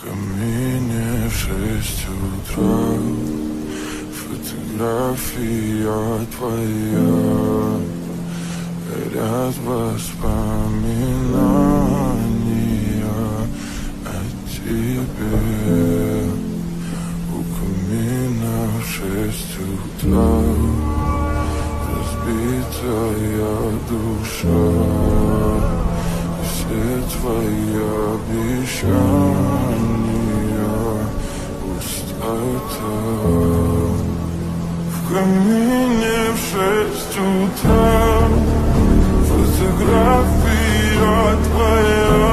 камине в 6 утра. Фотография твоя, горят воспоминания о тебе. У камина в 6 утра разбитая душа, все твои обещания пустота. В камине в 6 утра фотография твоя,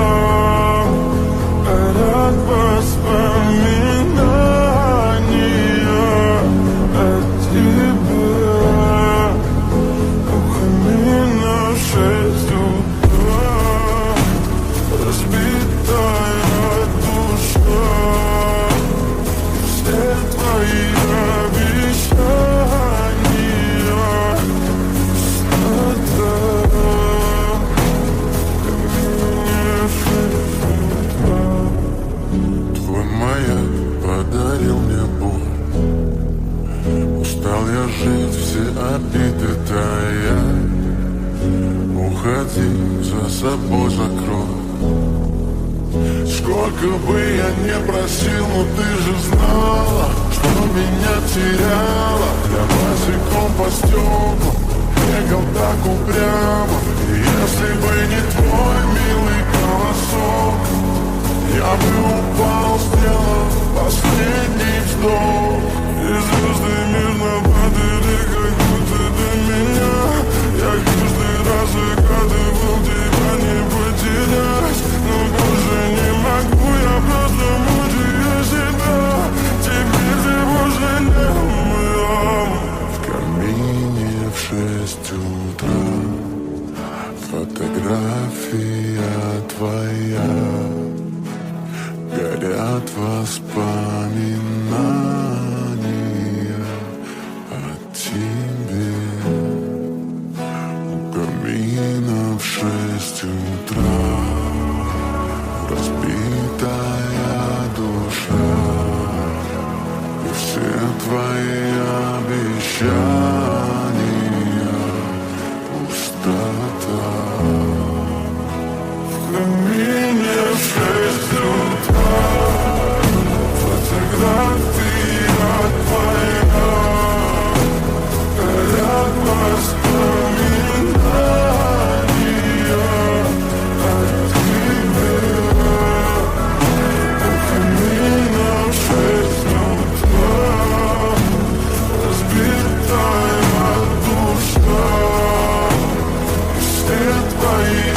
горят воспоминания о тебе. У камина в 6 утра разбитая душа, все твои обещания пустота. Твой маяк подарил мне боль, устал я жить, все обиды тая. Уходи, за собой закрой. Сколько бы я не просил, но ты же знала, что меня теряла. Я босиком по стеклам бегал так упрямо. И если бы не твой милый голосок, я бы упал, сделал последний вздох. И звезды мирно падали, как будто до меня. Я каждый раз загадывал тебя не потерять, но больше не могу, я просто мучаю себя. Теперь ты пожалел. В камине в 6 утра фотография твоя, горят воспоминания о тебе. У камина в 6 утра разбитая душа, и все твои обещания пустота. В камине в 6 утра фотография твоя, горят воспоминания о тебе. У камина в 6 утра разбитая душа, и все твои